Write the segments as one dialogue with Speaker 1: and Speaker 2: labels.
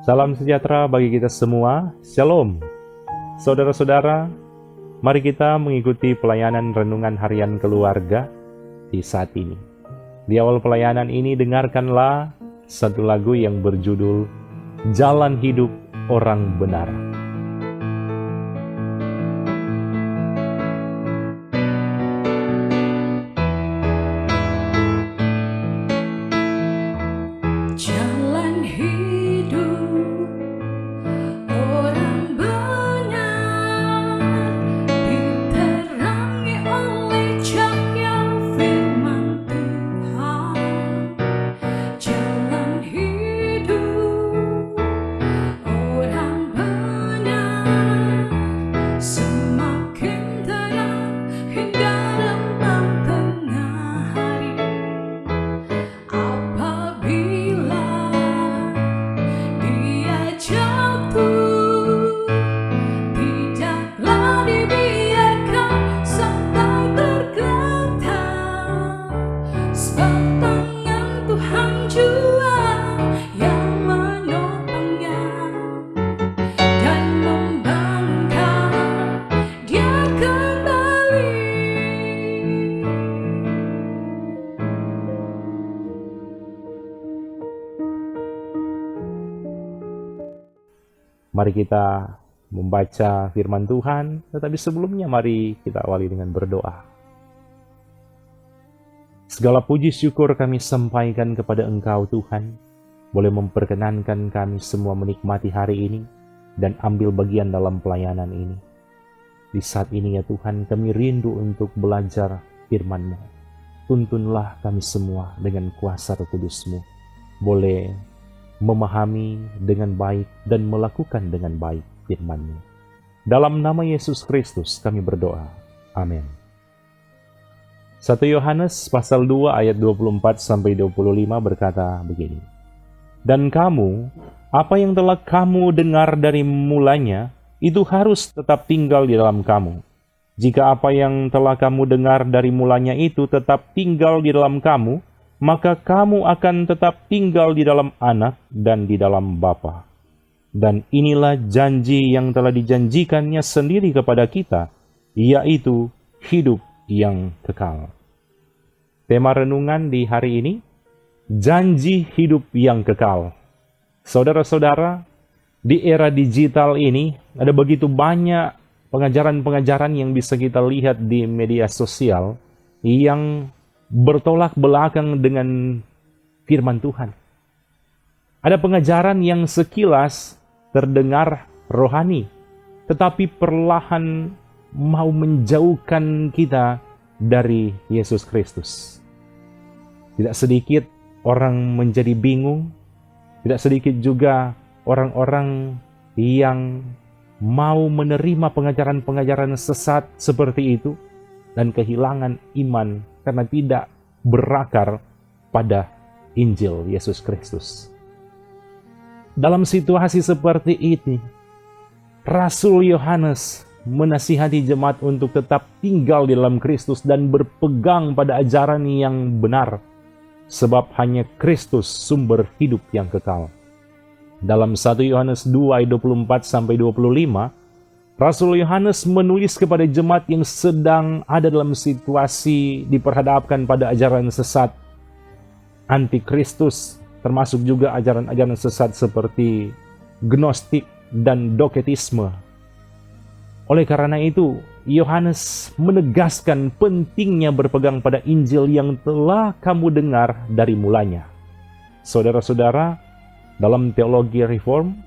Speaker 1: Salam sejahtera bagi kita semua. Shalom. Saudara-saudara, mari kita mengikuti pelayanan renungan harian keluarga di saat ini. Di awal pelayanan ini dengarkanlah satu lagu yang berjudul Jalan Hidup Orang Benar. Mari kita membaca firman Tuhan, tetapi sebelumnya mari kita awali dengan berdoa. Segala puji syukur kami sampaikan kepada Engkau Tuhan, boleh memperkenankan kami semua menikmati hari ini dan ambil bagian dalam pelayanan ini. Di saat ini ya Tuhan, kami rindu untuk belajar firman-Mu. Tuntunlah kami semua dengan kuasa Roh Kudus-Mu, boleh memahami dengan baik dan melakukan dengan baik firman-Mu. Dalam nama Yesus Kristus kami berdoa. Amin. 1 Yohanes pasal 2 ayat 24-25 berkata begini. Dan kamu, apa yang telah kamu dengar dari mulanya, itu harus tetap tinggal di dalam kamu. Jika apa yang telah kamu dengar dari mulanya itu tetap tinggal di dalam kamu, maka kamu akan tetap tinggal di dalam Anak dan di dalam Bapa. Dan inilah janji yang telah dijanjikannya sendiri kepada kita, yaitu hidup yang kekal. Tema renungan di hari ini, janji hidup yang kekal. Saudara-saudara, di era digital ini ada begitu banyak pengajaran-pengajaran yang bisa kita lihat di media sosial yang bertolak belakang dengan firman Tuhan. Ada pengajaran yang sekilas terdengar rohani, tetapi perlahan mau menjauhkan kita dari Yesus Kristus. Tidak sedikit orang menjadi bingung, tidak sedikit juga orang-orang yang mau menerima pengajaran-pengajaran sesat seperti itu dan kehilangan iman karena tidak berakar pada Injil Yesus Kristus. Dalam situasi seperti ini, Rasul Yohanes menasihati jemaat untuk tetap tinggal di dalam Kristus dan berpegang pada ajaran yang benar, sebab hanya Kristus sumber hidup yang kekal. Dalam 1 Yohanes 2 ayat 24-25, Rasul Yohanes menulis kepada jemaat yang sedang ada dalam situasi diperhadapkan pada ajaran sesat antikristus, termasuk juga ajaran-ajaran sesat seperti gnostik dan doketisme. Oleh karena itu, Yohanes menegaskan pentingnya berpegang pada Injil yang telah kamu dengar dari mulanya. Saudara-saudara, dalam teologi reform,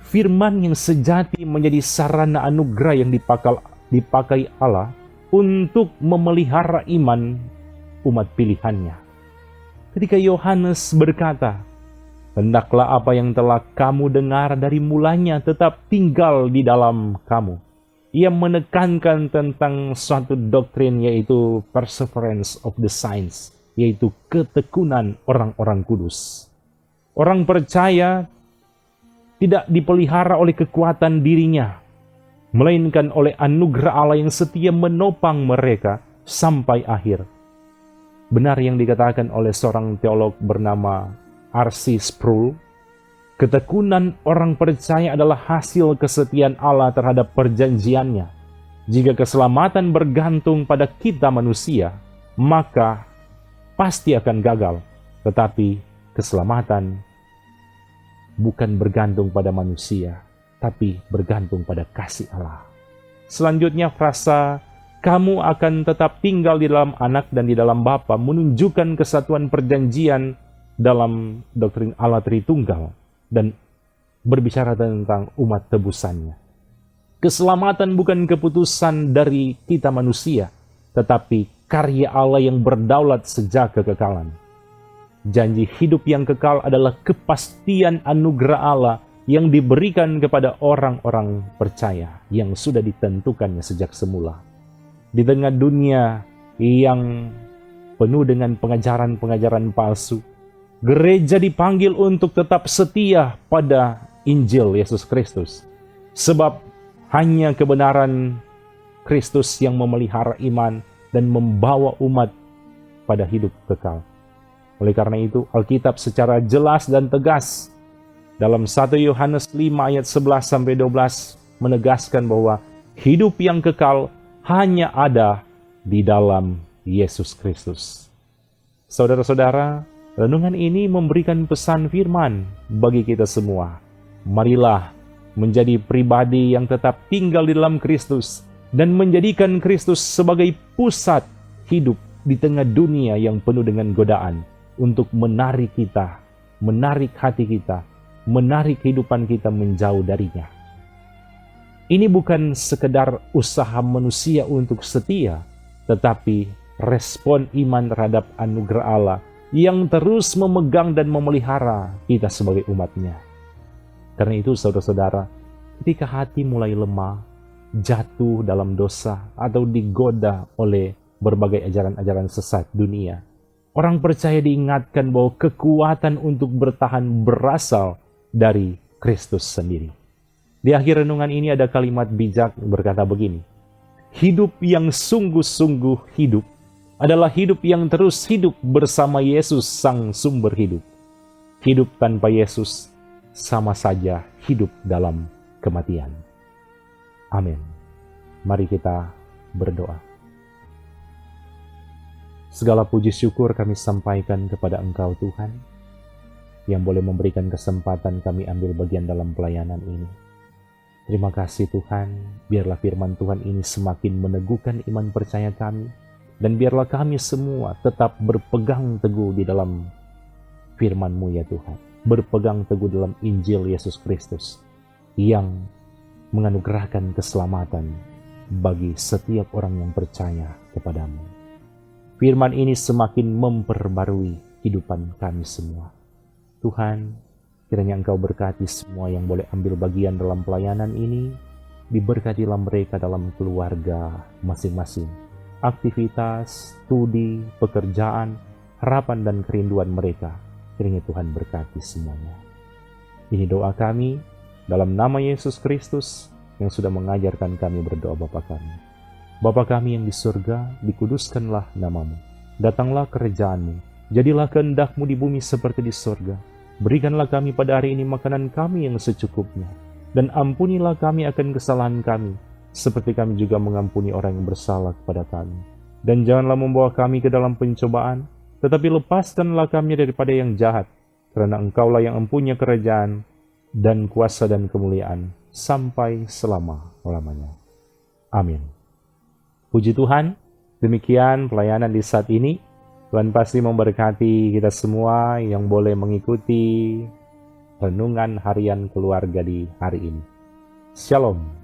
Speaker 1: firman yang sejati menjadi sarana anugerah yang dipakai Allah untuk memelihara iman umat pilihannya. Ketika Yohanes berkata, hendaklah apa yang telah kamu dengar dari mulanya tetap tinggal di dalam kamu. Ia menekankan tentang suatu doktrin, yaitu perseverance of the saints, yaitu ketekunan orang-orang kudus. Orang percaya tidak dipelihara oleh kekuatan dirinya, melainkan oleh anugerah Allah yang setia menopang mereka sampai akhir. Benar yang dikatakan oleh seorang teolog bernama R.C. Sproul, Ketekunan orang percaya adalah hasil kesetiaan Allah terhadap perjanjiannya. Jika keselamatan bergantung pada kita manusia, maka pasti akan gagal. Tetapi keselamatan bukan bergantung pada manusia, tapi bergantung pada kasih Allah. Selanjutnya frasa kamu akan tetap tinggal di dalam Anak dan di dalam Bapa menunjukkan kesatuan perjanjian dalam doktrin Allah Tritunggal dan berbicara tentang umat tebusannya. Keselamatan bukan keputusan dari kita manusia, tetapi karya Allah yang berdaulat sejak kekekalan. Janji hidup yang kekal adalah kepastian anugerah Allah yang diberikan kepada orang-orang percaya yang sudah ditentukannya sejak semula. Di tengah dunia yang penuh dengan pengajaran-pengajaran palsu, gereja dipanggil untuk tetap setia pada Injil Yesus Kristus. Sebab hanya kebenaran Kristus yang memelihara iman dan membawa umat pada hidup kekal. Oleh karena itu, Alkitab secara jelas dan tegas dalam 1 Yohanes 5 ayat 11-12 menegaskan bahwa hidup yang kekal hanya ada di dalam Yesus Kristus. Saudara-saudara, renungan ini memberikan pesan firman bagi kita semua. Marilah menjadi pribadi yang tetap tinggal di dalam Kristus dan menjadikan Kristus sebagai pusat hidup di tengah dunia yang penuh dengan godaan untuk menarik kita, menarik hati kita, menarik kehidupan kita menjauh darinya. Ini bukan sekedar usaha manusia untuk setia, tetapi respon iman terhadap anugerah Allah yang terus memegang dan memelihara kita sebagai umatnya. Karena itu saudara-saudara, ketika hati mulai lemah, jatuh dalam dosa, atau digoda oleh berbagai ajaran-ajaran sesat dunia, orang percaya diingatkan bahwa kekuatan untuk bertahan berasal dari Kristus sendiri. Di akhir renungan ini ada kalimat bijak berkata begini, hidup yang sungguh-sungguh hidup adalah hidup yang terus hidup bersama Yesus sang sumber hidup. Hidup tanpa Yesus sama saja hidup dalam kematian. Amin. Mari kita berdoa. Segala puji syukur kami sampaikan kepada Engkau Tuhan, yang boleh memberikan kesempatan kami ambil bagian dalam pelayanan ini. Terima kasih Tuhan, biarlah firman Tuhan ini semakin meneguhkan iman percaya kami, dan biarlah kami semua tetap berpegang teguh di dalam firman-Mu ya Tuhan, berpegang teguh dalam Injil Yesus Kristus, yang menganugerahkan keselamatan bagi setiap orang yang percaya kepadamu. Firman ini semakin memperbarui kehidupan kami semua. Tuhan, kiranya Engkau berkati semua yang boleh ambil bagian dalam pelayanan ini, diberkatilah mereka dalam keluarga masing-masing, aktivitas, studi, pekerjaan, harapan dan kerinduan mereka. Kiranya Tuhan berkati semuanya. Ini doa kami dalam nama Yesus Kristus yang sudah mengajarkan kami berdoa Bapa kami. Bapa kami yang di surga, dikuduskanlah namamu. Datanglah kerajaan-Mu, jadilah kehendak-Mu di bumi seperti di surga. Berikanlah kami pada hari ini makanan kami yang secukupnya, dan ampunilah kami akan kesalahan kami, seperti kami juga mengampuni orang yang bersalah kepada kami. Dan janganlah membawa kami ke dalam pencobaan, tetapi lepaskanlah kami daripada yang jahat, karena Engkaulah yang mempunyai kerajaan, dan kuasa dan kemuliaan, sampai selama-lamanya. Amin. Puji Tuhan, demikian pelayanan di saat ini. Tuhan pasti memberkati kita semua yang boleh mengikuti renungan harian keluarga di hari ini. Shalom.